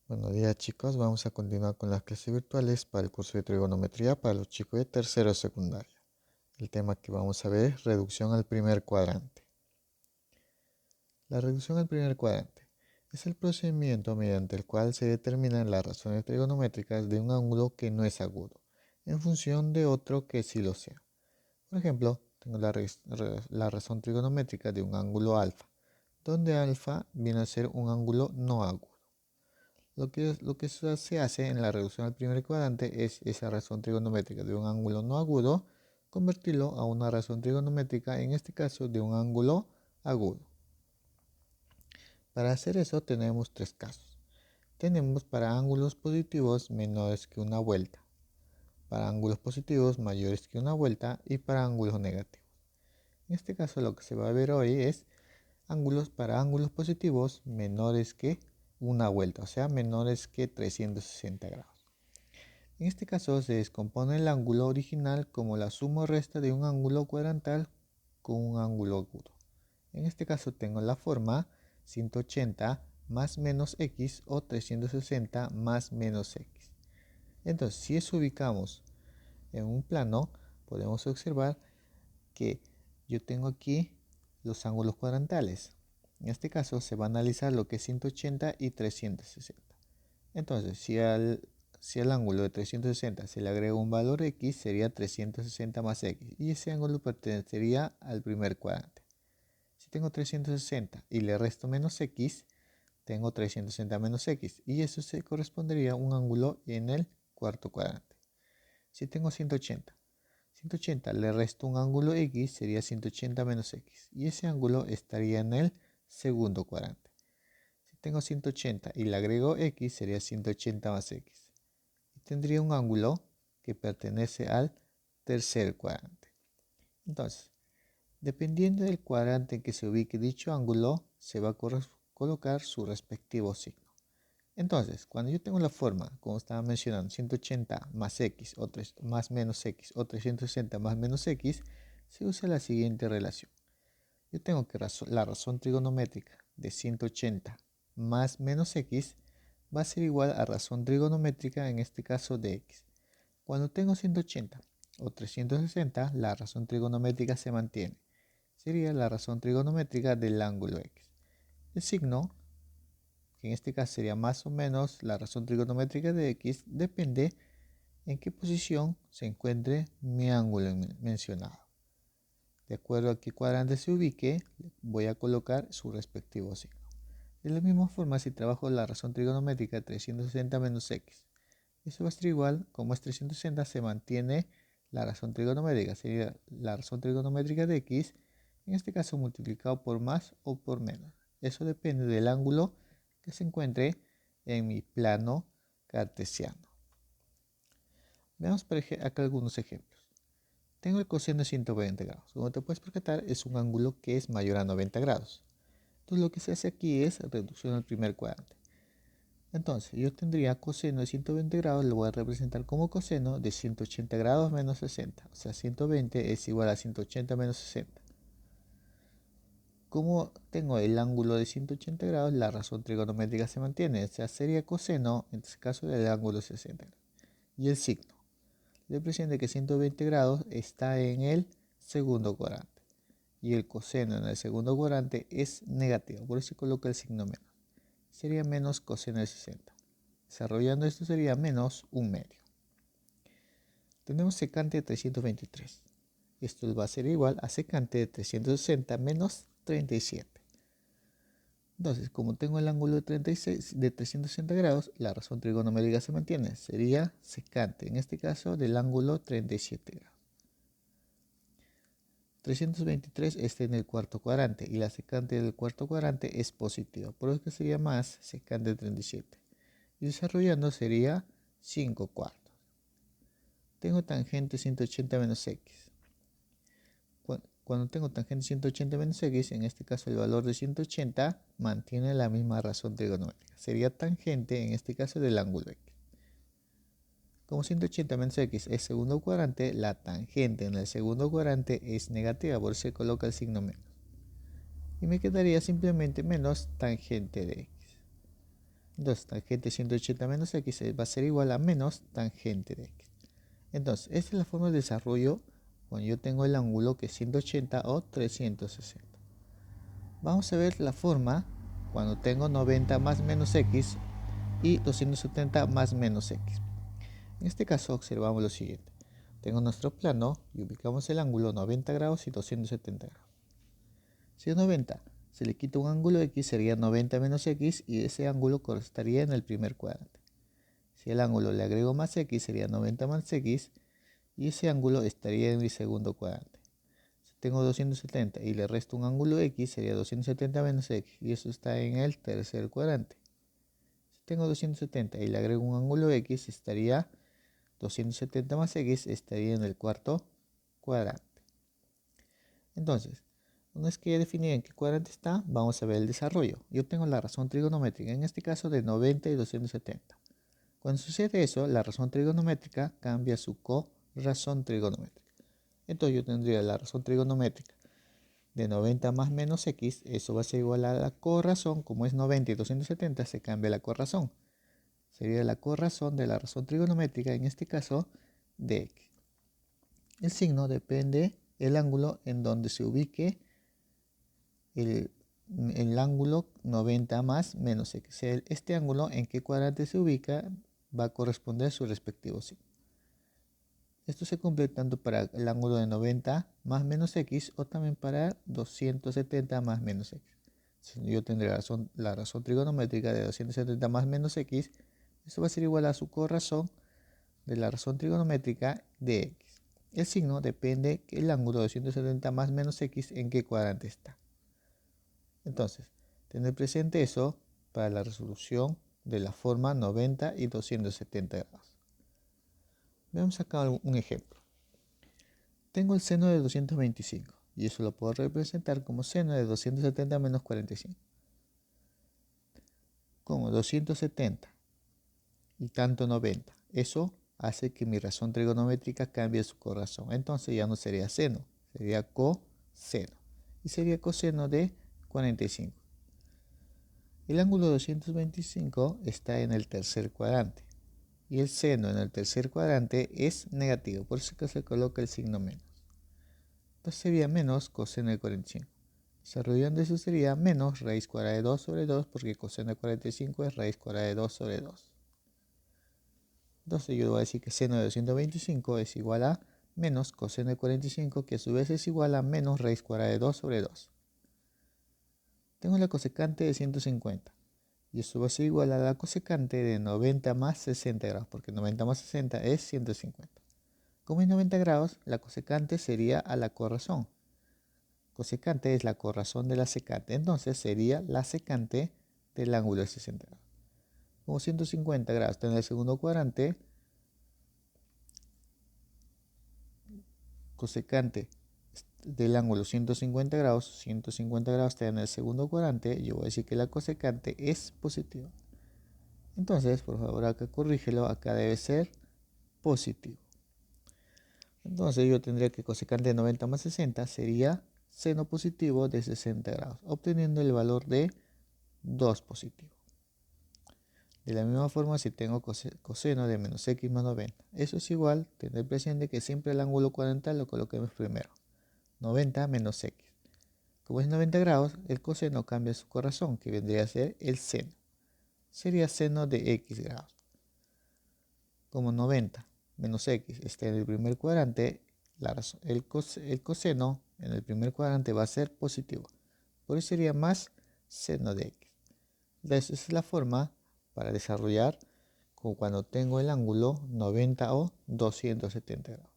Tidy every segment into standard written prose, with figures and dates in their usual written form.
Buenos días chicos, vamos a continuar con las clases virtuales para el curso de trigonometría para los chicos de tercero de secundaria. El tema que vamos a ver es reducción al primer cuadrante. La reducción al primer cuadrante es el procedimiento mediante el cual se determinan las razones trigonométricas de un ángulo que no es agudo, en función de otro que sí lo sea. Por ejemplo, tengo la razón trigonométrica de un ángulo alfa, donde alfa viene a ser un ángulo no agudo. Lo que se hace en la reducción al primer cuadrante es esa razón trigonométrica de un ángulo no agudo, convertirlo a una razón trigonométrica, en este caso de un ángulo agudo. Para hacer eso tenemos tres casos. Tenemos para ángulos positivos menores que una vuelta, para ángulos positivos mayores que una vuelta y para ángulos negativos. En este caso lo que se va a ver hoy es para ángulos positivos menores que una vuelta, o sea, menores que 360 grados. En este caso se descompone el ángulo original como la suma o resta de un ángulo cuadrantal con un ángulo agudo. En este caso tengo la forma 180 más menos x o 360 más menos x. Entonces, si eso ubicamos en un plano, podemos observar que yo tengo aquí los ángulos cuadrantales. En este caso se va a analizar lo que es 180 y 360. Entonces, si al ángulo de 360 se le agrega un valor x, sería 360 más x, y ese ángulo pertenecería al primer cuadrante. Si tengo 360 y le resto menos x, tengo 360 menos x, y eso se correspondería a un ángulo en el cuarto cuadrante. Si tengo 180 le resto un ángulo x, sería 180 menos x, y ese ángulo estaría en el segundo cuadrante. Si tengo 180 y le agrego x, sería 180 más x. Y tendría un ángulo que pertenece al tercer cuadrante. Entonces, dependiendo del cuadrante en que se ubique dicho ángulo, se va a colocar su respectivo signo. Entonces, cuando yo tengo la forma, como estaba mencionando, 180 más x o más menos x o 360 más menos x, se usa la siguiente relación. Yo tengo que la razón trigonométrica de 180 más menos x va a ser igual a razón trigonométrica, en este caso de x. Cuando tengo 180 o 360, la razón trigonométrica se mantiene. Sería la razón trigonométrica del ángulo x. El signo, que en este caso sería más o menos la razón trigonométrica de x, depende en qué posición se encuentre mi ángulo mencionado. De acuerdo a qué cuadrante se ubique, voy a colocar su respectivo signo. De la misma forma, si trabajo la razón trigonométrica 360 menos x, eso va a ser igual, como es 360, se mantiene la razón trigonométrica, sería la razón trigonométrica de x, en este caso multiplicado por más o por menos. Eso depende del ángulo que se encuentre en mi plano cartesiano. Veamos acá algunos ejemplos. Tengo el coseno de 120 grados. Como te puedes percatar, es un ángulo que es mayor a 90 grados. Entonces lo que se hace aquí es reducción al primer cuadrante. Entonces yo tendría coseno de 120 grados, lo voy a representar como coseno de 180 grados menos 60. O sea, 120 es igual a 180 menos 60. Como tengo el ángulo de 180 grados, la razón trigonométrica se mantiene. O sea, sería coseno, en este caso, del ángulo de 60 grados. Y el signo representa que 120 grados está en el segundo cuadrante. Y el coseno en el segundo cuadrante es negativo, por eso se coloca el signo menos. Sería menos coseno de 60. Desarrollando esto sería menos un medio. Tenemos secante de 323. Esto va a ser igual a secante de 360 menos 37. Entonces, como tengo el ángulo de 360 grados, la razón trigonométrica se mantiene. Sería secante, en este caso, del ángulo 37 grados. 323 está en el cuarto cuadrante y la secante del cuarto cuadrante es positiva. Por eso que sería más secante de 37. Y desarrollando sería 5 cuartos. Tengo tangente 180 menos x. Cuando tengo tangente 180 menos x, en este caso el valor de 180 mantiene la misma razón trigonométrica. Sería tangente, en este caso, del ángulo x. Como 180 menos x es segundo cuadrante, la tangente en el segundo cuadrante es negativa, por eso se coloca el signo menos. Y me quedaría simplemente menos tangente de x. Entonces, tangente de 180 menos x va a ser igual a menos tangente de x. Entonces, esta es la forma de desarrollo cuando yo tengo el ángulo que es 180 o 360. Vamos a ver la forma cuando tengo 90 más menos x y 270 más menos x. En este caso observamos lo siguiente. Tengo nuestro plano y ubicamos el ángulo 90 grados y 270 grados. Si a 90 se le quita un ángulo x, sería 90 menos x y ese ángulo estaría en el primer cuadrante. Si al ángulo le agrego más x, sería 90 más x y ese ángulo estaría en mi segundo cuadrante. Si tengo 270 y le resto un ángulo x, sería 270 menos x y eso está en el tercer cuadrante. Si tengo 270 y le agrego un ángulo x, estaría 270 más x, estaría en el cuarto cuadrante. Entonces, una vez que ya definí en qué cuadrante está, vamos a ver el desarrollo. Yo tengo la razón trigonométrica, en este caso de 90 y 270. Cuando sucede eso, la razón trigonométrica cambia su corrazón trigonométrica. Entonces yo tendría la razón trigonométrica de 90 más menos x, eso va a ser igual a la corrazón, como es 90 y 270, se cambia la corrazón. Sería la corrazón de la razón trigonométrica, en este caso, de x. El signo depende del ángulo en donde se ubique el ángulo 90 más menos x. Este ángulo en qué cuadrante se ubica va a corresponder a su respectivo signo. Esto se cumple tanto para el ángulo de 90 más menos x o también para 270 más menos x. Si yo tendré la razón trigonométrica de 270 más menos x, esto va a ser igual a su corrazón de la razón trigonométrica de x. El signo depende del ángulo de 270 más menos x en qué cuadrante está. Entonces, tener presente eso para la resolución de la forma 90 y 270 grados. Veamos acá un ejemplo. Tengo el seno de 225 y eso lo puedo representar como seno de 270 menos 45. Como 270 y tanto 90. Eso hace que mi razón trigonométrica cambie su corrazón. Entonces ya no sería seno, sería coseno. Y sería coseno de 45. El ángulo 225 está en el tercer cuadrante. Y el seno en el tercer cuadrante es negativo, por eso que se coloca el signo menos. Entonces sería menos coseno de 45. Desarrollando eso sería menos raíz cuadrada de 2 sobre 2, porque coseno de 45 es raíz cuadrada de 2 sobre 2. Entonces yo voy a decir que seno de 225 es igual a menos coseno de 45, que a su vez es igual a menos raíz cuadrada de 2 sobre 2. Tengo la cosecante de 150. Y eso va a ser igual a la cosecante de 90 más 60 grados, porque 90 más 60 es 150. Como es 90 grados, la cosecante sería a la corrazón. Cosecante es la corrazón de la secante, entonces sería la secante del ángulo de 60 grados. Como 150 grados está en el segundo cuadrante, cosecante del ángulo 150 grados está en el segundo cuadrante, yo voy a decir que la cosecante es positiva. Entonces, por favor, acá corrígelo, acá debe ser positivo. Entonces yo tendría que cosecante de 90 más 60 sería seno positivo de 60 grados, obteniendo el valor de 2 positivo. De la misma forma, si tengo coseno de menos x más 90, eso es igual, tener presente que siempre el ángulo cuadrantal lo coloquemos primero, 90 menos x. Como es 90 grados, el coseno cambia su corrazón, que vendría a ser el seno. Sería seno de x grados. Como 90 menos x está en el primer cuadrante, el coseno en el primer cuadrante va a ser positivo. Por eso sería más seno de x. Esa es la forma para desarrollar como cuando tengo el ángulo 90 o 270 grados.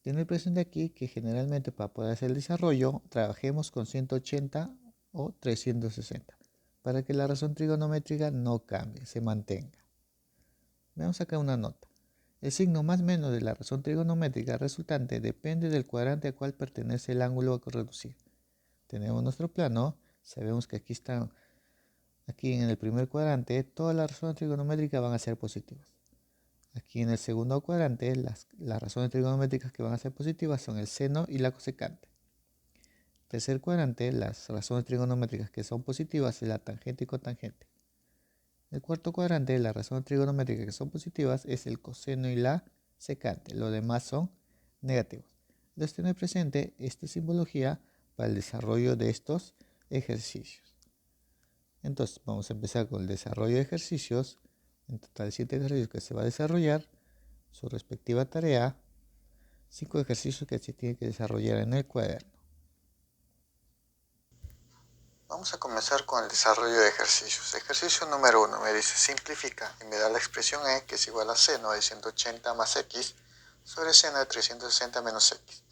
Tener presente aquí que generalmente para poder hacer el desarrollo trabajemos con 180 o 360 para que la razón trigonométrica no cambie, se mantenga. Veamos acá una nota. El signo más menos de la razón trigonométrica resultante depende del cuadrante al cual pertenece el ángulo a reducir. Tenemos nuestro plano, sabemos que aquí en el primer cuadrante todas las razones trigonométricas van a ser positivas. Aquí en el segundo cuadrante las razones trigonométricas que van a ser positivas son el seno y la cosecante. Tercer cuadrante, las razones trigonométricas que son positivas es la tangente y cotangente. El cuarto cuadrante, las razones trigonométricas que son positivas es el coseno y la secante. Los demás son negativos. Entonces tener presente esta simbología para el desarrollo de estos ejercicios. Entonces vamos a empezar con el desarrollo de ejercicios. En total 7 ejercicios que se va a desarrollar. Su respectiva tarea. 5 ejercicios que se tienen que desarrollar en el cuaderno. Vamos a comenzar con el desarrollo de ejercicios. Ejercicio número 1 me dice simplifica y me da la expresión e que es igual a seno de 180 más x sobre seno de 360 menos x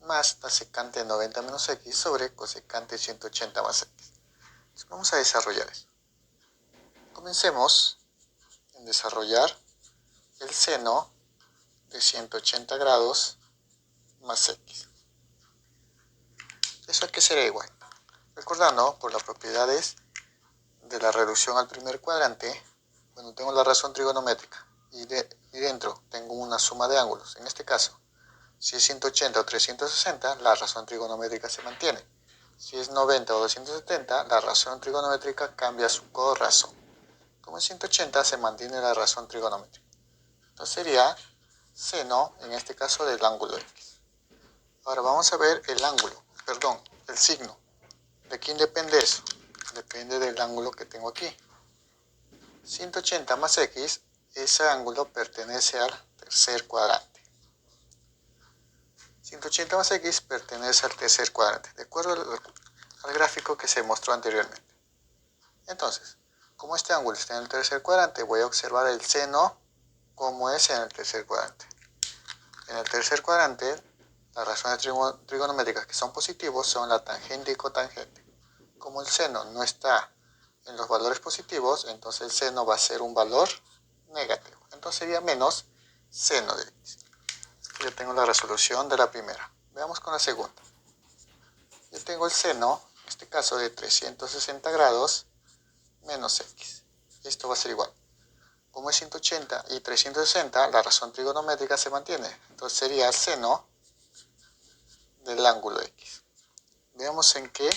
más la secante de 90 menos x sobre cosecante de 180 más x. Entonces vamos a desarrollar eso. Comencemos en desarrollar el seno de 180 grados más x. ¿Eso a qué será igual? Recordando, por las propiedades de la reducción al primer cuadrante, bueno, tengo la razón trigonométrica y dentro tengo una suma de ángulos. En este caso, si es 180 o 360, la razón trigonométrica se mantiene. Si es 90 o 270, la razón trigonométrica cambia su corrazón. Como es 180, se mantiene la razón trigonométrica. Entonces sería seno, en este caso, del ángulo x. Ahora vamos a ver el signo. ¿De quién depende eso? Depende del ángulo que tengo aquí. 180 más x, ese ángulo pertenece al tercer cuadrante. 180 más x pertenece al tercer cuadrante, de acuerdo al gráfico que se mostró anteriormente. Entonces, como este ángulo está en el tercer cuadrante, voy a observar el seno como es en el tercer cuadrante. En el tercer cuadrante, las razones trigonométricas que son positivos son la tangente y cotangente. Como el seno no está en los valores positivos, entonces el seno va a ser un valor negativo. Entonces sería menos seno de x. Ya tengo la resolución de la primera. Veamos con la segunda. Yo tengo el seno, en este caso de 360 grados, menos x. Esto va a ser igual. Como es 180 y 360, la razón trigonométrica se mantiene. Entonces sería seno del ángulo x. Veamos en qué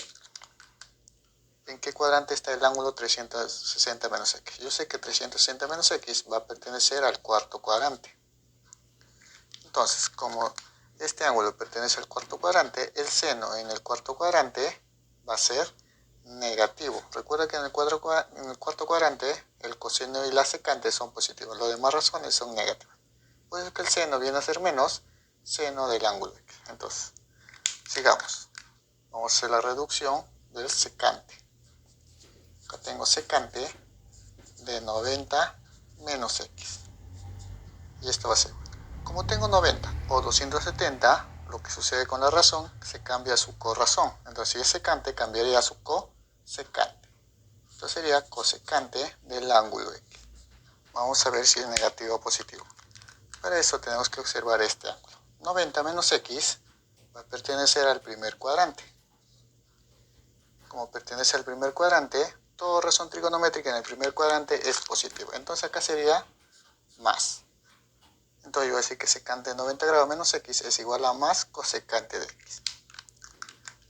cuadrante está el ángulo 360 menos x. Yo sé que 360 menos x va a pertenecer al cuarto cuadrante. Entonces, como este ángulo pertenece al cuarto cuadrante, el seno en el cuarto cuadrante va a ser negativo. Recuerda que en el cuarto cuadrante el coseno y la secante son positivos. Las demás razones son negativas. Por eso que el seno viene a ser menos seno del ángulo x. Entonces, sigamos. Vamos a hacer la reducción del secante. Acá tengo secante de 90 menos x. Y esto va a ser, como tengo 90 o 270, lo que sucede con la razón, se cambia su corrazón. Entonces, si es secante, cambiaría a su cosecante. Entonces sería cosecante del ángulo x. Vamos a ver si es negativo o positivo. Para eso tenemos que observar este ángulo. 90 menos x va a pertenecer al primer cuadrante. Como pertenece al primer cuadrante, toda razón trigonométrica en el primer cuadrante es positiva. Entonces acá sería más. Entonces yo voy a decir que secante de 90 grados menos x es igual a más cosecante de x.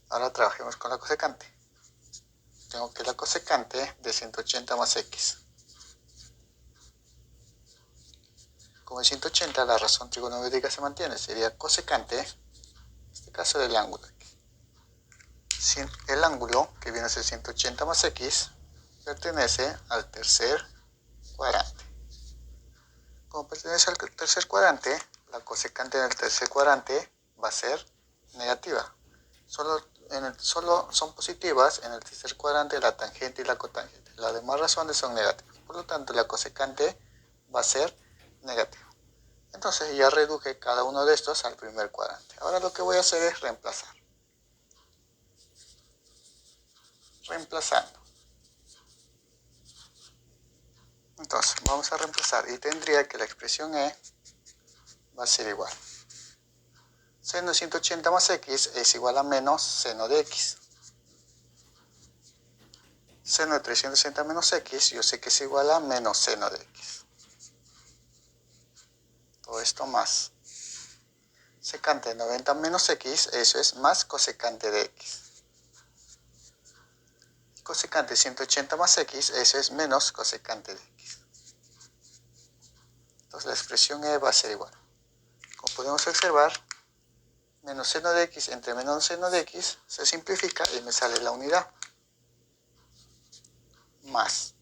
Ahora trabajemos con la cosecante. Tengo que la cosecante de 180 más x. Como es 180, la razón trigonométrica se mantiene. Sería cosecante, en este caso, del ángulo x. El ángulo, que viene a ser 180 más x, pertenece al tercer cuadrante. Como pertenece al tercer cuadrante, la cosecante del tercer cuadrante va a ser negativa. Solo son positivas en el tercer cuadrante la tangente y la cotangente. Las demás razones son negativas. Por lo tanto, la cosecante va a ser negativa. Entonces ya reduje cada uno de estos al primer cuadrante. Ahora lo que voy a hacer es reemplazar. Reemplazando. Entonces vamos a reemplazar y tendría que la expresión e va a ser igual. Seno de 180 más x es igual a menos seno de x. Seno de 360 menos x, yo sé que es igual a menos seno de x. Todo esto más. Secante de 90 menos x, eso es más cosecante de x. Cosecante de 180 más x, eso es menos cosecante de x. Entonces la expresión e va a ser igual. Como podemos observar, menos seno de x entre menos seno de x se simplifica y me sale la unidad. Más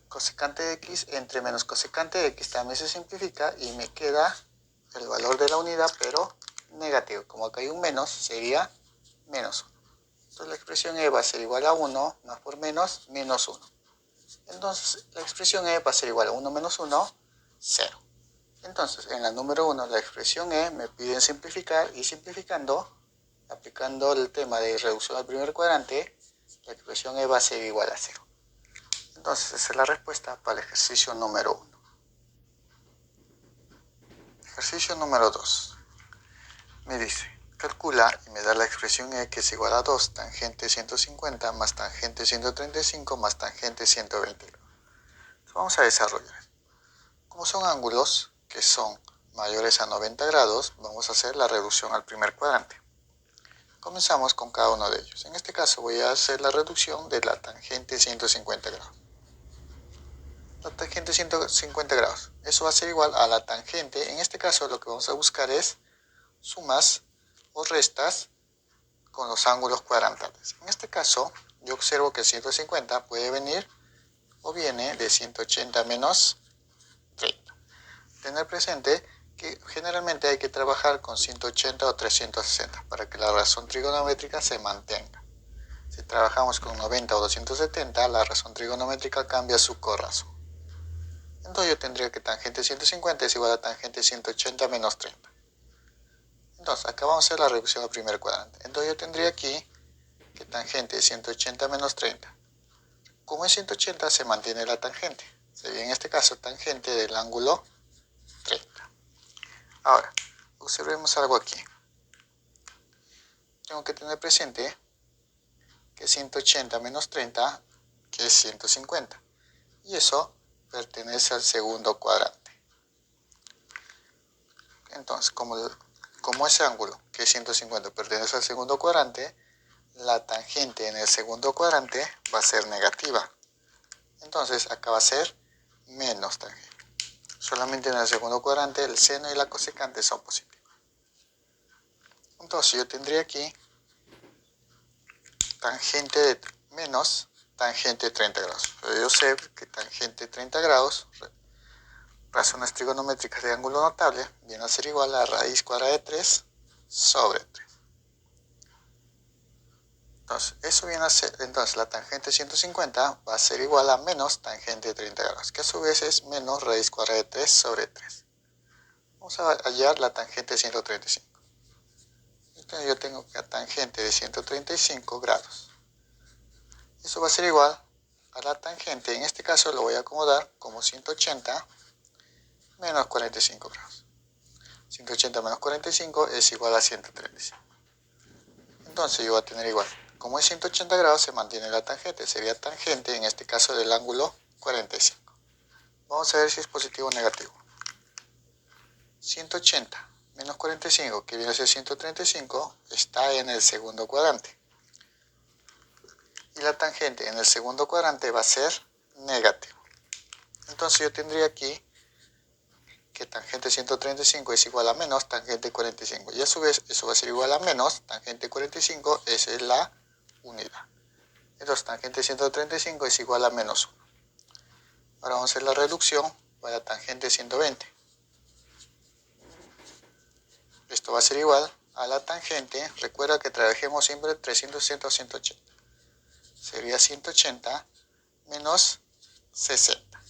cosecante de x entre menos cosecante de x también se simplifica y me queda el valor de la unidad, pero negativo. Como acá hay un menos, sería menos 1. Entonces la expresión e va a ser igual a 1, más por menos, menos 1. Entonces la expresión e va a ser igual a 1 menos 1, 0. Entonces en la número 1 la expresión e me piden simplificar y simplificando, aplicando el tema de reducción al primer cuadrante, la expresión e va a ser igual a 0. Entonces esa es la respuesta para el ejercicio número 1. Ejercicio número 2. Me dice, calcula y me da la expresión e que es igual a 2 tangente 150 más tangente 135 más tangente 120. Entonces vamos a desarrollar. Como son ángulos que son mayores a 90 grados, vamos a hacer la reducción al primer cuadrante. Comenzamos con cada uno de ellos. En este caso voy a hacer la reducción de la tangente 150 grados. La tangente 150 grados. Eso va a ser igual a la tangente. En este caso lo que vamos a buscar es sumas o restas con los ángulos cuadrantales. En este caso yo observo que 150 puede venir o viene de 180 menos 30. Tener presente que generalmente hay que trabajar con 180 o 360 para que la razón trigonométrica se mantenga. Si trabajamos con 90 o 270, la razón trigonométrica cambia su corrazón. Entonces yo tendría que tangente 150 es igual a tangente 180 menos 30. Entonces acá vamos a hacer la reducción al primer cuadrante. Entonces yo tendría aquí que tangente 180 menos 30. Como es 180 se mantiene la tangente. Sería en este caso tangente del ángulo 30. Ahora, observemos algo aquí. Tengo que tener presente que 180 menos 30, que es 150. Y eso pertenece al segundo cuadrante. Entonces, como ese ángulo, que es 150, pertenece al segundo cuadrante, la tangente en el segundo cuadrante va a ser negativa. Entonces, acá va a ser menos tangente. Solamente en el segundo cuadrante el seno y la cosecante son positivos. Entonces yo tendría aquí tangente de menos tangente de 30 grados. Pero yo sé que tangente de 30 grados, razones trigonométricas de ángulo notable, viene a ser igual a raíz cuadrada de 3 sobre 3. Entonces, eso viene a ser, entonces la tangente 150 va a ser igual a menos tangente de 30 grados, que a su vez es menos raíz cuadrada de 3 sobre 3. Vamos a hallar la tangente de 135. Entonces yo tengo que la tangente de 135 grados. Eso va a ser igual a la tangente, en este caso lo voy a acomodar como 180 menos 45 grados. 180 menos 45 es igual a 135. Entonces yo voy a tener igual. Como es 180 grados se mantiene la tangente. Sería tangente, en este caso del ángulo 45. Vamos a ver si es positivo o negativo. 180 menos 45, que viene a ser 135, está en el segundo cuadrante. Y la tangente en el segundo cuadrante va a ser negativo. Entonces yo tendría aquí que tangente 135 es igual a menos tangente 45. Y a su vez eso va a ser igual a menos tangente 45, esa es la unidad. Entonces tangente 135 es igual a menos 1. Ahora vamos a hacer la reducción para tangente 120. Esto va a ser igual a la tangente, recuerda que trabajemos siempre 360 o 180. Sería 180 menos 60.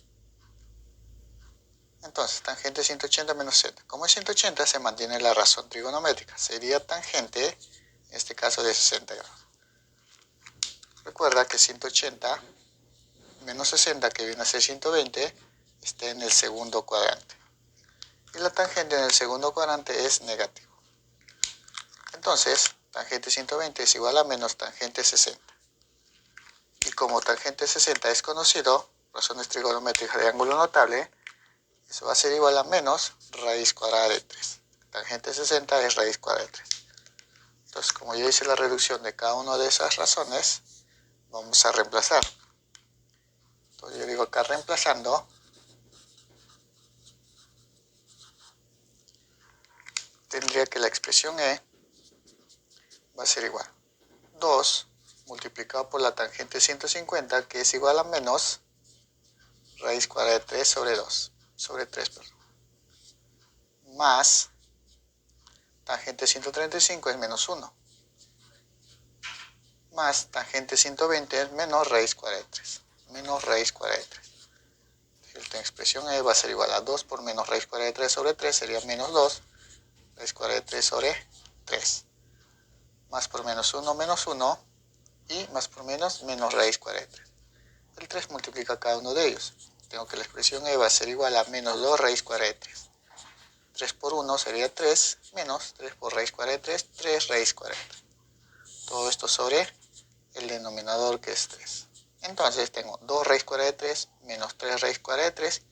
Entonces, tangente 180 menos 60. Como es 180, se mantiene la razón trigonométrica. Sería tangente, en este caso, de 60 grados. Recuerda que 180 menos 60, que viene a ser 120, está en el segundo cuadrante. Y la tangente en el segundo cuadrante es negativo. Entonces, tangente 120 es igual a menos tangente 60. Y como tangente 60 es conocido, razones trigonométricas de ángulo notable, eso va a ser igual a menos raíz cuadrada de 3. Tangente 60 es raíz cuadrada de 3. Entonces, como ya hice la reducción de cada una de esas razones, vamos a reemplazar. Entonces yo digo acá reemplazando, tendría que la expresión e va a ser igual 2 multiplicado por la tangente de 150, que es igual a menos raíz cuadrada de 3 sobre 2, sobre 3, perdón, más tangente de 135 es menos 1, más tangente de 120 es menos raíz cuadrada de 3, menos raíz cuadrada de 3. Esta expresión e va a ser igual a 2 por menos raíz cuadrada de 3 sobre 3, sería menos 2 raíz cuadrada de 3 sobre 3. Más por menos 1, menos 1, y más por menos raíz cuadrada de 3. El 3 multiplica cada uno de ellos. Tengo que la expresión e va a ser igual a menos 2 raíz cuadrada de 3. 3 por 1 sería 3, menos 3 por raíz cuadrada de 3, 3 raíz cuadrada de 3. Todo esto sobre el denominador, que es 3. Entonces tengo 2 raíz cuadrada de 3 menos 3 raíz cuadrada de 3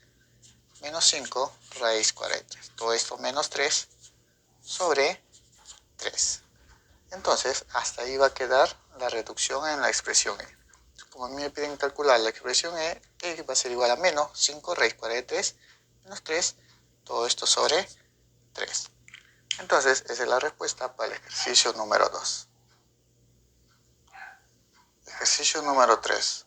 menos 5 raíz cuadrada de 3. Todo esto menos 3 sobre 3. Entonces hasta ahí va a quedar la reducción en la expresión e. Como a mí me piden calcular la expresión e va a ser igual a menos 5 raíz cuadrada de 3 menos 3, todo esto sobre 3. Entonces esa es la respuesta para el ejercicio número 2. Ejercicio número 3.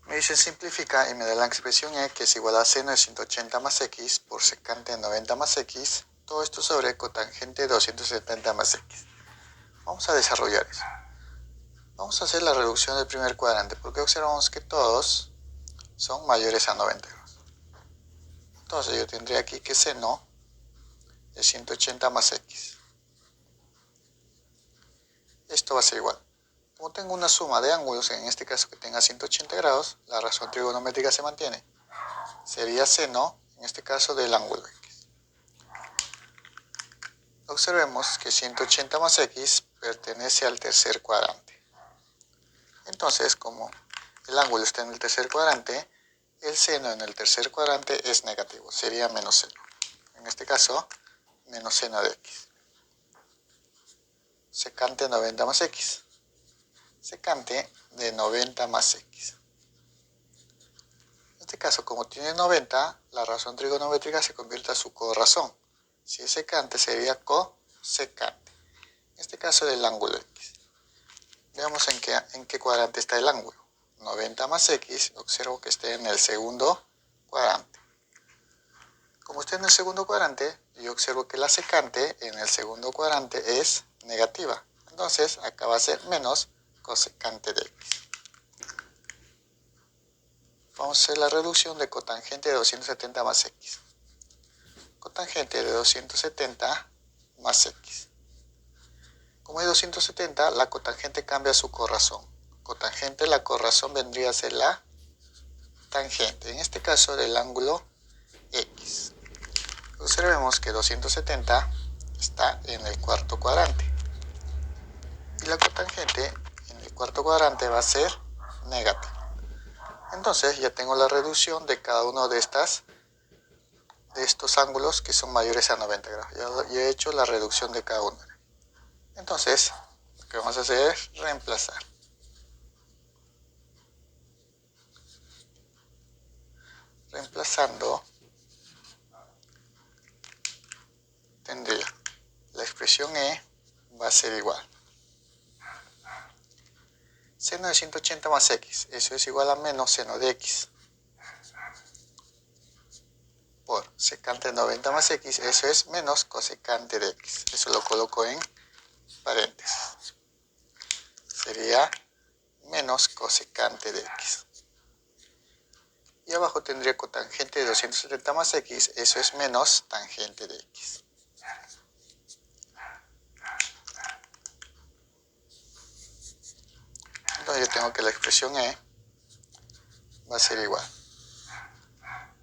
Me dice simplifica y me da la expresión e, que es igual a seno de 180 más x por secante de 90 más x, todo esto sobre cotangente de 270 más x. Vamos a desarrollar eso. Vamos a hacer la reducción del primer cuadrante, porque observamos que todos son mayores a 90 grados. Entonces yo tendría aquí que seno de 180 más x. Esto va a ser igual. Como tengo una suma de ángulos, en este caso que tenga 180 grados, la razón trigonométrica se mantiene. Sería seno, en este caso, del ángulo x. Observemos que 180 más x pertenece al tercer cuadrante. Entonces, como el ángulo está en el tercer cuadrante, el seno en el tercer cuadrante es negativo, sería menos seno. En este caso, menos seno de x. Secante 90 más x. Secante de 90 más x. En este caso, como tiene 90, la razón trigonométrica se convierte a su corrazón. Si es secante, sería cosecante. En este caso, del ángulo x. Veamos en qué cuadrante está el ángulo. 90 más x, observo que está en el segundo cuadrante. Como está en el segundo cuadrante, yo observo que la secante en el segundo cuadrante es negativa. Entonces, acá va a ser menos cosecante de x. Vamos a hacer la reducción de cotangente de 270 más x. Cotangente de 270 más x. Como es 270, la cotangente cambia su corrazón. Cotangente, la corrazón vendría a ser la tangente, en este caso del ángulo x. Observemos que 270 está en el cuarto cuadrante. Y la cotangente en el cuarto cuadrante va a ser negativa. Entonces ya tengo la reducción de cada uno de estos ángulos que son mayores a 90 grados. Ya he hecho la reducción de cada uno. Entonces, lo que vamos a hacer es reemplazar. Reemplazando, tendría la expresión e va a ser igual. Seno de 180 más x, eso es igual a menos seno de x. Por secante de 90 más x, eso es menos cosecante de x. Eso lo coloco en paréntesis. Sería menos cosecante de x. Y abajo tendría cotangente de 270 más x, eso es menos tangente de x. Entonces yo tengo que la expresión e va a ser igual.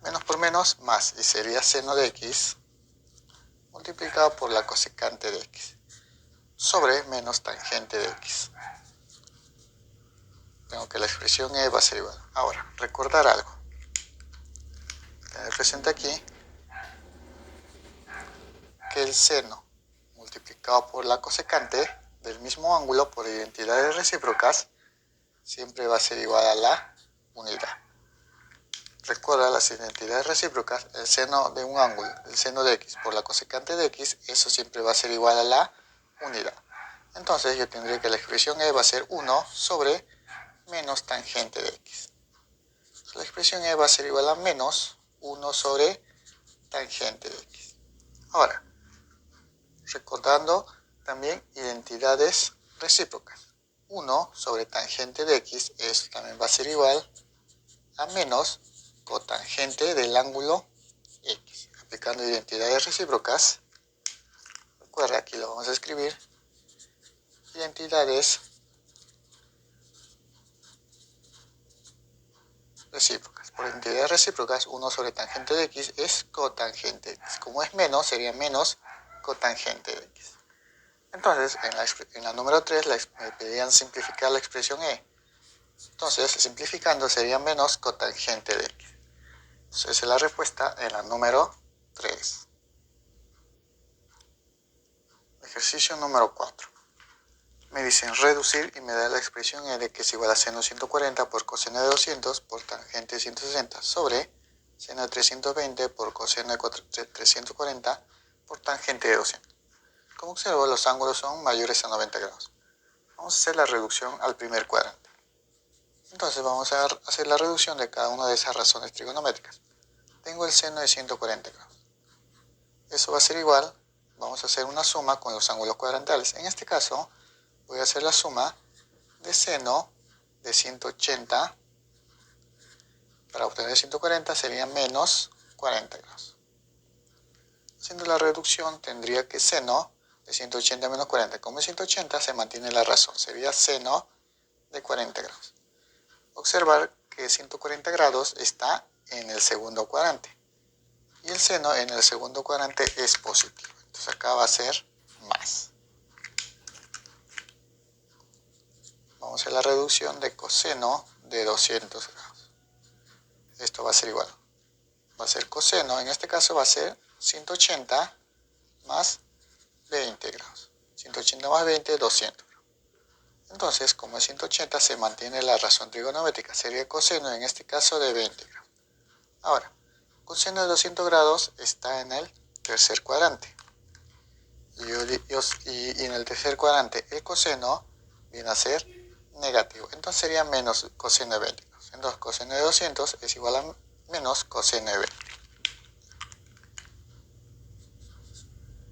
Menos por menos, más, y sería seno de x multiplicado por la cosecante de x sobre menos tangente de x. Tengo que la expresión e va a ser igual. Ahora, recordar algo. Tener presente aquí que el seno multiplicado por la cosecante del mismo ángulo por identidades recíprocas siempre va a ser igual a la unidad. Recuerda las identidades recíprocas, el seno de un ángulo, el seno de x por la cosecante de x, eso siempre va a ser igual a la unidad. Entonces yo tendría que la expresión e va a ser 1 sobre menos tangente de x. La expresión e va a ser igual a menos 1 sobre tangente de x. Ahora, recordando también identidades recíprocas. 1 sobre tangente de x, eso también va a ser igual a menos cotangente del ángulo x. Aplicando identidades recíprocas, recuerda, aquí lo vamos a escribir, identidades recíprocas. Por identidades recíprocas, 1 sobre tangente de x es cotangente de x. Como es menos, sería menos cotangente de x. Entonces, en la número 3 me pedían simplificar la expresión e. Entonces, simplificando sería menos cotangente de x. Entonces, esa es la respuesta en la número 3. Ejercicio número 4. Me dicen reducir y me da la expresión e de que es igual a seno 140 por coseno de 200 por tangente de 160 sobre seno de 320 por coseno de 340 por tangente de 200. Como observo, los ángulos son mayores a 90 grados. Vamos a hacer la reducción al primer cuadrante. Entonces vamos a hacer la reducción de cada una de esas razones trigonométricas. Tengo el seno de 140 grados. Eso va a ser igual, vamos a hacer una suma con los ángulos cuadrantales. En este caso, voy a hacer la suma de seno de 180. Para obtener 140 sería menos 40 grados. Haciendo la reducción, tendría que seno de 180 menos 40. Como es 180, se mantiene la razón. Sería seno de 40 grados. Observar que 140 grados está en el segundo cuadrante. Y el seno en el segundo cuadrante es positivo. Entonces acá va a ser más. Vamos a hacer la reducción de coseno de 200 grados. Esto va a ser igual. Va a ser coseno, en este caso va a ser 180 más 20 grados. 180 más 20, 200. Entonces, como es 180, se mantiene la razón trigonométrica. Sería coseno, en este caso, de 20 grados. Ahora, coseno de 200 grados está en el tercer cuadrante. Y en el tercer cuadrante, el coseno viene a ser negativo. Entonces sería menos coseno de 20 grados. Entonces, coseno de 200 es igual a menos coseno de 20.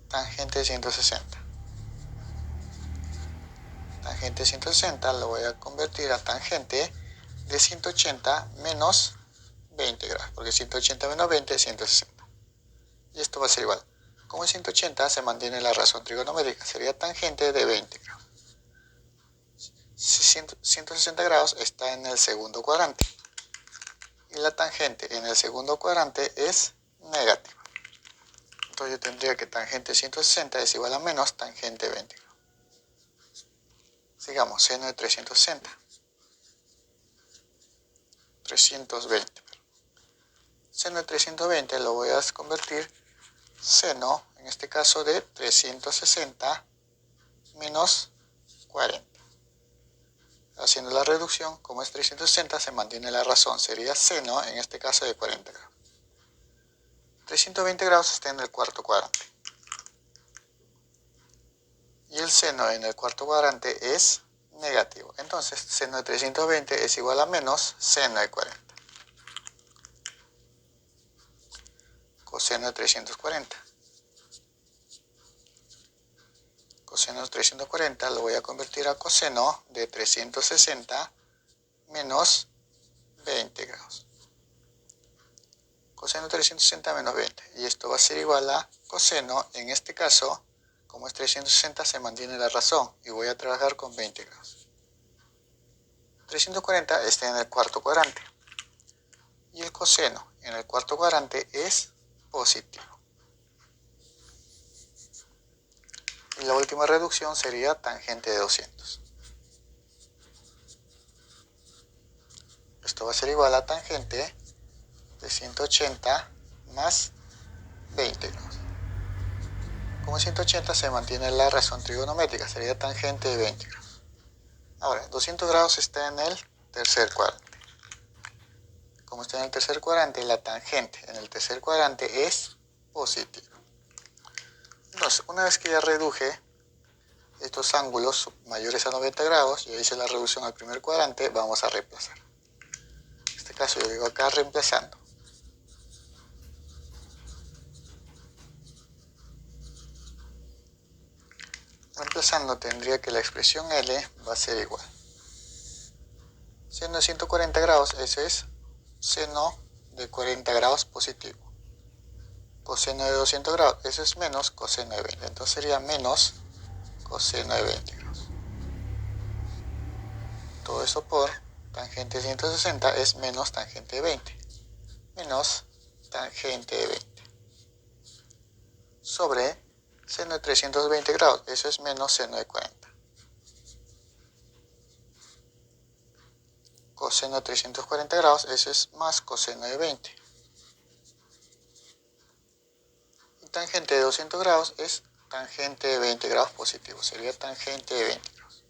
Tangente de 160. Tangente de 160 lo voy a convertir a tangente de 180 menos 20 grados, porque 180 menos 20 es 160. Y esto va a ser igual. Como es 180, se mantiene la razón trigonométrica. Sería tangente de 20 grados. 160 grados está en el segundo cuadrante. Y la tangente en el segundo cuadrante es negativa. Entonces yo tendría que tangente de 160 es igual a menos tangente de 20 grados. Sigamos, seno de 360. 320. Seno de 320 lo voy a convertir seno, en este caso, de 360 menos 40. Haciendo la reducción, como es 360, se mantiene la razón. Sería seno, en este caso, de 40 grados. 320 grados está en el cuarto cuadrante. Y el seno en el cuarto cuadrante es negativo. Entonces, seno de 320 es igual a menos seno de 40. Coseno de 340. Coseno de 340 lo voy a convertir a coseno de 360 menos 20 grados. Coseno de 360 menos 20. Y esto va a ser igual a coseno, en este caso, como es 360, se mantiene la razón y voy a trabajar con 20 grados. 340 está en el cuarto cuadrante. Y el coseno en el cuarto cuadrante es positivo. Y la última reducción sería tangente de 200. Esto va a ser igual a tangente de 180 más 20 grados. Como 180 se mantiene la razón trigonométrica, sería tangente de 20 grados. Ahora, 200 grados está en el tercer cuadrante. Como está en el tercer cuadrante, la tangente en el tercer cuadrante es positiva. Entonces, una vez que ya reduje estos ángulos mayores a 90 grados, ya hice la reducción al primer cuadrante, vamos a reemplazar. En este caso yo digo acá reemplazando. Reemplazando tendría que la expresión L va a ser igual. Seno de 140 grados, eso es seno de 40 grados positivo. Coseno de 200 grados, eso es menos coseno de 20. Entonces sería menos coseno de 20 grados. Todo eso por tangente de 160 es menos tangente de 20. Menos tangente de 20. Sobre seno de 320 grados, eso es menos seno de 40. Coseno de 340 grados, eso es más coseno de 20. Y tangente de 200 grados es tangente de 20 grados positivo, sería tangente de 20 grados.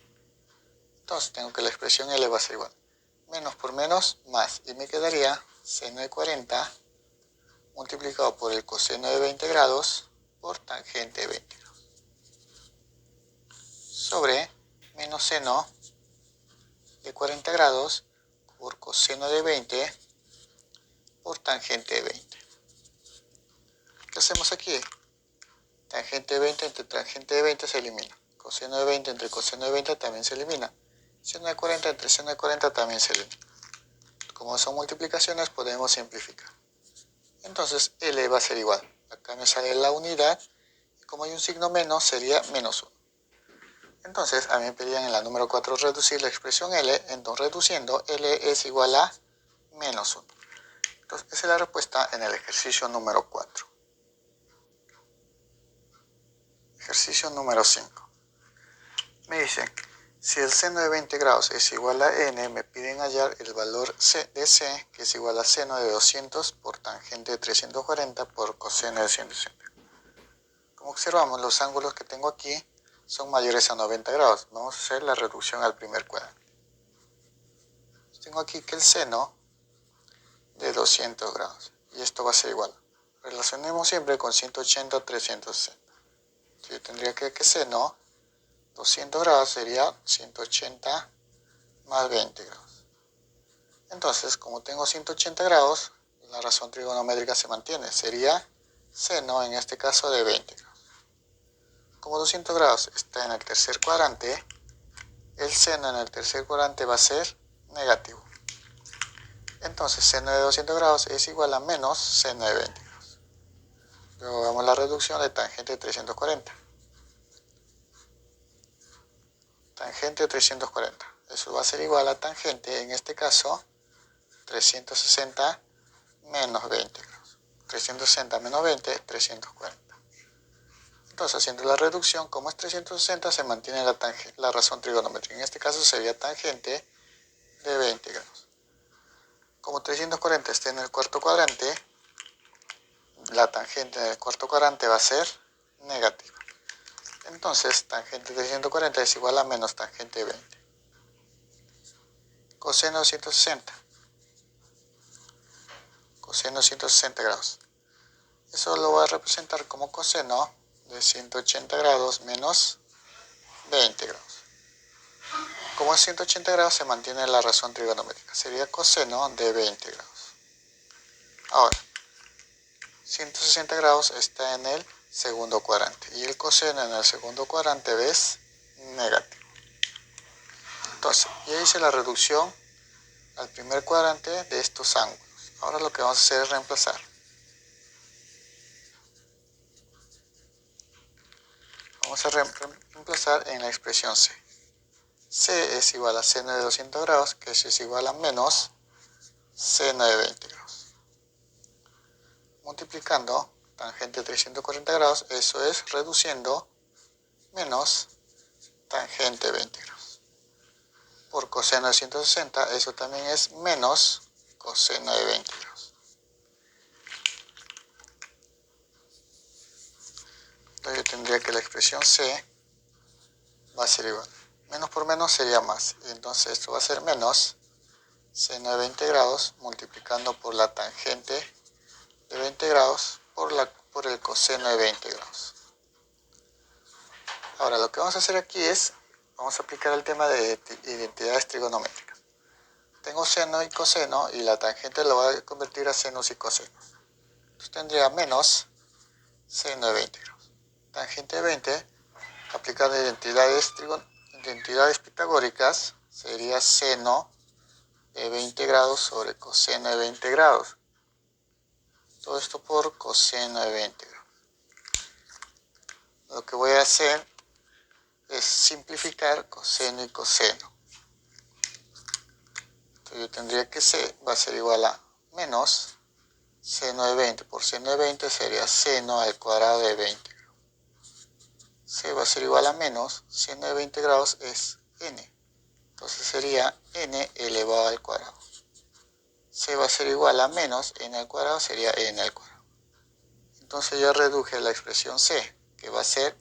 Entonces tengo que la expresión L va a ser igual. Menos por menos, más. Y me quedaría seno de 40 multiplicado por el coseno de 20 grados por tangente de 20 grados. Sobre menos seno de 40 grados por coseno de 20 por tangente de 20. ¿Qué hacemos aquí? Tangente de 20 entre tangente de 20 se elimina. Coseno de 20 entre coseno de 20 también se elimina. Seno de 40 entre seno de 40 también se elimina. Como son multiplicaciones podemos simplificar. Entonces L va a ser igual. Acá me sale la unidad. Y como hay un signo menos sería menos 1. Entonces a mí me pedían en la número 4 reducir la expresión L. Entonces reduciendo L es igual a menos 1. Entonces esa es la respuesta en el ejercicio número 4. Ejercicio número 5. Me dicen, si el seno de 20 grados es igual a n, me piden hallar el valor de c, que es igual a seno de 200 por tangente de 340 por coseno de 160. Como observamos, los ángulos que tengo aquí son mayores a 90 grados. Vamos a hacer la reducción al primer cuadrante. Tengo aquí que el seno de 200 grados, y esto va a ser igual. Relacionemos siempre con 180 a 360. Yo tendría que seno 200 grados sería 180 más 20 grados. Entonces, como tengo 180 grados, la razón trigonométrica se mantiene. Sería seno, en este caso, de 20 grados. Como 200 grados está en el tercer cuadrante, el seno en el tercer cuadrante va a ser negativo. Entonces, seno de 200 grados es igual a menos seno de 20 grados. Luego hagamos la reducción de tangente de 340. Tangente de 340. Eso va a ser igual a tangente, en este caso, 360 menos 20 grados. 360 menos 20, 340. Entonces, haciendo la reducción, como es 360, se mantiene la razón trigonométrica. En este caso sería tangente de 20 grados. Como 340 está en el cuarto cuadrante, la tangente en el cuarto cuadrante va a ser negativa. Entonces, tangente de 340 es igual a menos tangente de 20. Coseno de 160. Coseno de 160 grados. Eso lo voy a representar como coseno de 180 grados menos 20 grados. Como es 180 grados se mantiene la razón trigonométrica. Sería coseno de 20 grados. Ahora, 160 grados está en el segundo cuadrante. Y el coseno en el segundo cuadrante es negativo. Entonces, ya hice la reducción al primer cuadrante de estos ángulos. Ahora lo que vamos a hacer es reemplazar. Vamos a reemplazar en la expresión c. C es igual a seno de 200 grados, que eso es igual a menos seno de 20 grados. Multiplicando tangente de 340 grados, eso es reduciendo menos tangente de 20 grados. Por coseno de 160, eso también es menos coseno de 20 grados. Entonces yo tendría que la expresión C va a ser igual. Menos por menos sería más. Y entonces esto va a ser menos seno de 20 grados multiplicando por la tangente de 20 grados por el coseno de 20 grados. Ahora lo que vamos a hacer aquí es, vamos a aplicar el tema de identidades trigonométricas. Tengo seno y coseno y la tangente lo va a convertir a senos y cosenos. Entonces tendría menos seno de 20 grados. Tangente de 20, aplicando identidades pitagóricas, sería seno de 20 grados sobre coseno de 20 grados. Todo esto por coseno de 20 grados. Lo que voy a hacer es simplificar coseno y coseno. Entonces yo tendría que C va a ser igual a menos seno de 20 por seno de 20 sería seno al cuadrado de 20 grados. C va a ser igual a menos seno de 20 grados es n. Entonces sería n elevado al cuadrado. C va a ser igual a menos n al cuadrado sería n al cuadrado. Entonces ya reduje la expresión C, que va a ser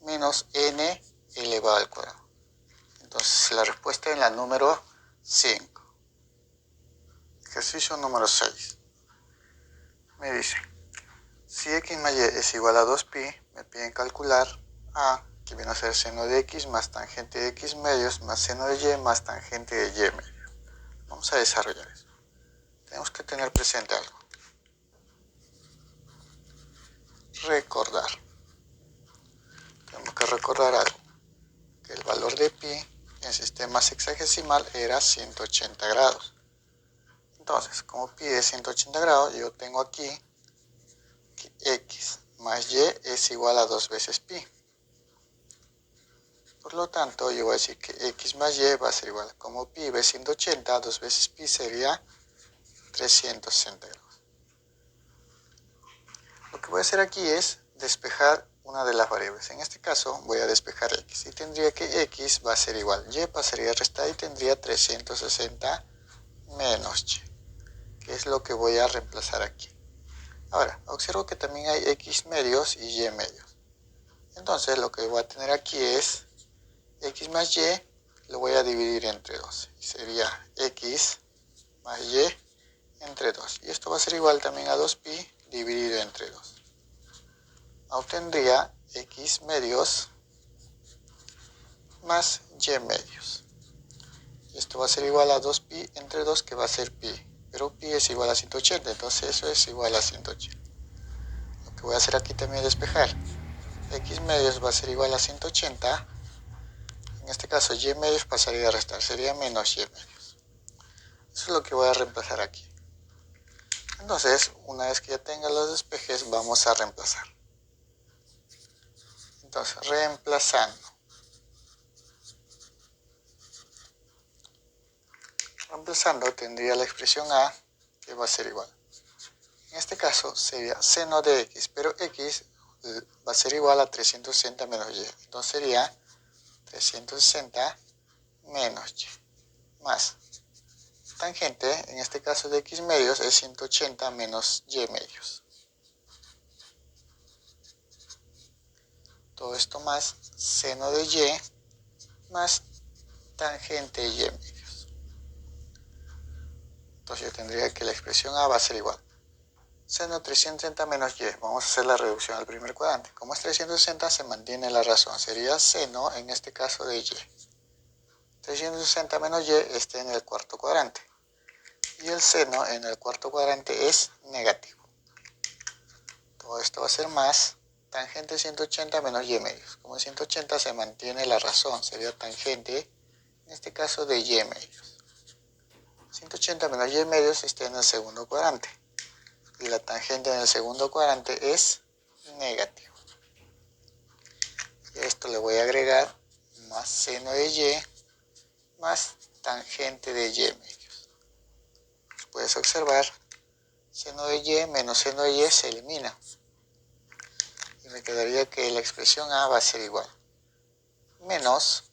menos n elevado al cuadrado. Entonces la respuesta es la número 5. Ejercicio número 6. Me dice, si x más y es igual a 2pi, me piden calcular a, que viene a ser seno de x más tangente de x medios más seno de y más tangente de y medios. Vamos a desarrollar eso. Tenemos que tener presente algo. Recordar. Tenemos que recordar algo. Que el valor de pi en sistema sexagesimal era 180 grados. Entonces, como pi es 180 grados, yo tengo aquí que x más y es igual a 2 veces pi. Por lo tanto, yo voy a decir que x más y va a ser igual. Como pi es 180, 2 veces pi sería 360 grados. Lo que voy a hacer aquí es despejar una de las variables. En este caso voy a despejar x y tendría que x va a ser igual. Y pasaría a restar y tendría 360 menos y, que es lo que voy a reemplazar aquí. Ahora, observo que también hay x medios y y medios. Entonces lo que voy a tener aquí es x más y lo voy a dividir entre 2. Y sería x más y entre 2. Y esto va a ser igual también a 2pi dividido entre 2. Obtendría x medios más y medios. Esto va a ser igual a 2pi entre 2, que va a ser pi. Pero pi es igual a 180, entonces eso es igual a 180. Lo que voy a hacer aquí también es despejar. X medios va a ser igual a 180. En este caso y medios pasaría a restar, sería menos y medios. Eso es lo que voy a reemplazar aquí. Entonces, una vez que ya tenga los despejes, vamos a reemplazar. Entonces, reemplazando tendría la expresión a, que va a ser igual. En este caso sería seno de x, pero x va a ser igual a 360 menos y. Entonces sería 360 menos y más tangente, en este caso de x medios, es 180 menos y medios. Todo esto más seno de y más tangente de y medios. Entonces yo tendría que la expresión a va a ser igual. Seno 360 menos y. Vamos a hacer la reducción al primer cuadrante. Como es 360, se mantiene la razón. Sería seno, en este caso, de y. 360 menos y está en el cuarto cuadrante. Y el seno en el cuarto cuadrante es negativo. Todo esto va a ser más tangente 180 menos y medios. Como en 180 se mantiene la razón, sería tangente, en este caso, de y medios. 180 menos y medios está en el segundo cuadrante. Y la tangente en el segundo cuadrante es negativo. Y a esto le voy a agregar más seno de y más tangente de y medios. Puedes observar, seno de y menos seno de y se elimina. Y me quedaría que la expresión a va a ser igual. Menos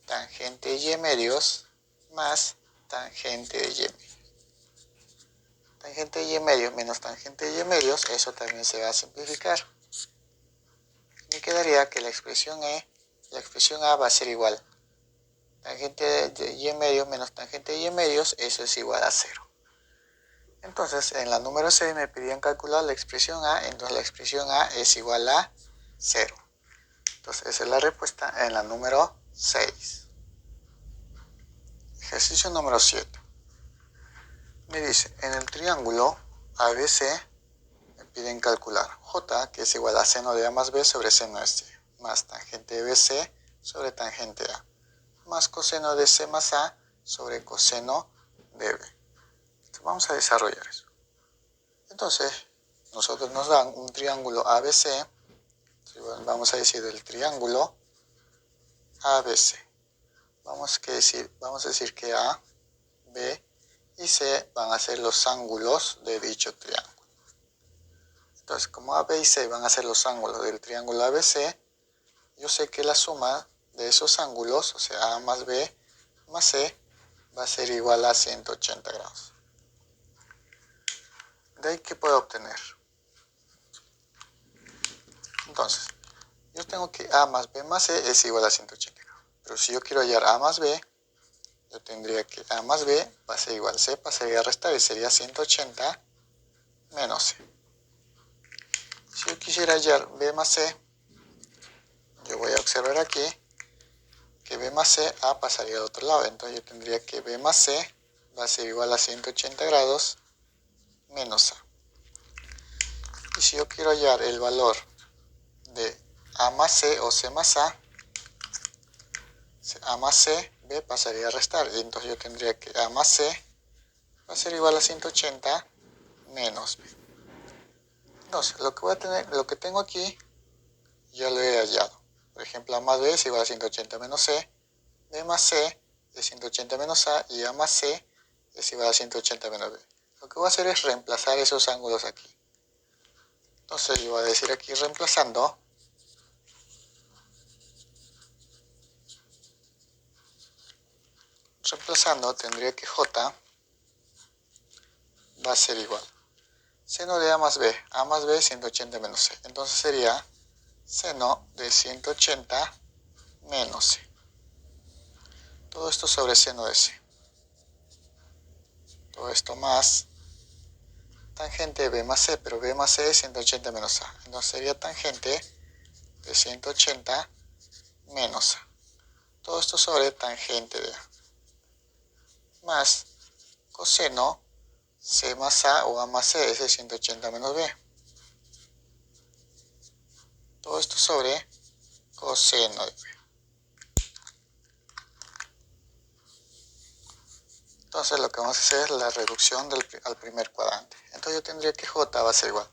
tangente de y medios más tangente de y medios. Tangente de y medios menos tangente de y medios, eso también se va a simplificar. Me quedaría que la expresión A va a ser igual. Tangente de y en medio menos tangente de y en medios, eso es igual a 0. Entonces, en la número 6 me pedían calcular la expresión A, entonces la expresión A es igual a 0. Entonces, esa es la respuesta en la número 6. Ejercicio número 7. Me dice, en el triángulo ABC me piden calcular J, que es igual a seno de A más B sobre seno de C, más tangente de BC sobre tangente A, más coseno de C más A sobre coseno de B. Entonces, vamos a desarrollar eso. Entonces, nosotros nos dan un triángulo ABC, vamos a decir el triángulo ABC. Vamos a decir que A, B y C van a ser los ángulos de dicho triángulo. Entonces, como A, B y C van a ser los ángulos del triángulo ABC, yo sé que la suma de esos ángulos, o sea, A más B más C, va a ser igual a 180 grados. ¿De ahí qué puedo obtener? Entonces, yo tengo que A más B más C es igual a 180 grados. Pero si yo quiero hallar A más B, yo tendría que A más B va a ser igual a C, pasaría a restar y sería 180 menos C. Si yo quisiera hallar B más C, yo voy a observar aquí que B más C, A pasaría al otro lado. Entonces yo tendría que B más C va a ser igual a 180 grados menos A. Y si yo quiero hallar el valor de A más C o C más A más C, B pasaría a restar. Y entonces yo tendría que A más C va a ser igual a 180 menos B. Entonces lo que tengo aquí ya lo he hallado. Por ejemplo, A más B es igual a 180 menos C, B más C es 180 menos A y A más C es igual a 180 menos B. Lo que voy a hacer es reemplazar esos ángulos aquí. Entonces yo voy a decir aquí reemplazando, tendría que J va a ser igual. Seno de A más B es 180 menos C. Entonces sería seno de 180 menos C. Todo esto sobre seno de C. Todo esto más tangente de B más C, pero B más C es 180 menos A. Entonces sería tangente de 180 menos A. Todo esto sobre tangente de A. Más coseno C más A o A más C es de 180 menos B. Todo esto sobre coseno de B. Entonces lo que vamos a hacer es la reducción al primer cuadrante. Entonces yo tendría que J va a ser igual.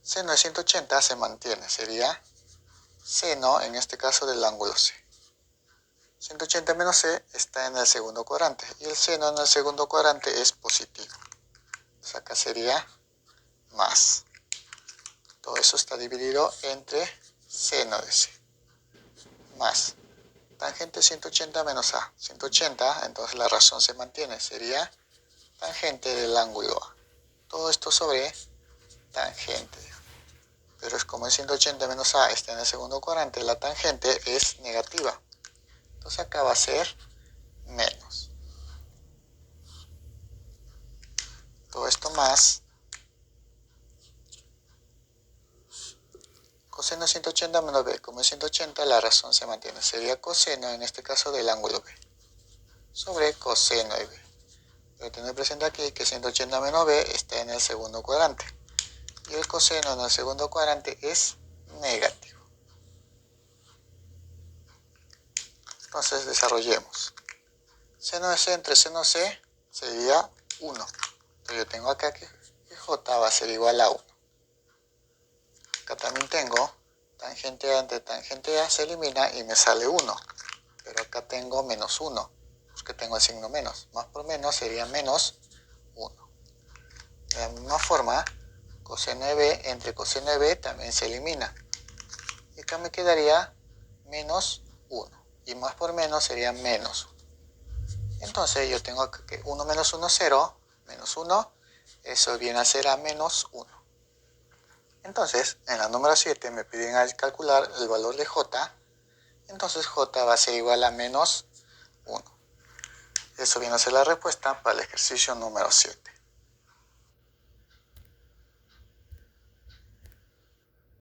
Seno de 180 se mantiene, sería seno, en este caso, del ángulo C. 180 menos C está en el segundo cuadrante y el seno en el segundo cuadrante es positivo. Entonces acá sería más. Todo eso está dividido entre seno de C. Más tangente 180 menos A. 180, entonces la razón se mantiene, sería tangente del ángulo A. Todo esto sobre tangente. Pero es como el 180 menos A está en el segundo cuadrante, la tangente es negativa. Entonces acá va a ser menos. Todo esto más coseno de 180 menos B. Como es 180, la razón se mantiene. Sería coseno, en este caso, del ángulo B. Sobre coseno de B. Pero tener presente aquí que 180 menos B está en el segundo cuadrante. Y el coseno en el segundo cuadrante es negativo. Entonces desarrollemos. Seno de C entre seno C sería 1. Entonces yo tengo acá que J va a ser igual a 1. Acá también tengo tangente A entre tangente A se elimina y me sale 1. Pero acá tengo menos 1, porque tengo el signo menos. Más por menos sería menos 1. De la misma forma, coseno de B entre coseno de B también se elimina. Y acá me quedaría menos 1. Y más por menos sería menos 1. Entonces yo tengo acá que 1 menos 1, 0. Menos 1, eso viene a ser a menos 1. Entonces, en la número 7 me piden calcular el valor de j. Entonces j va a ser igual a menos 1. Eso viene a ser la respuesta para el ejercicio número 7.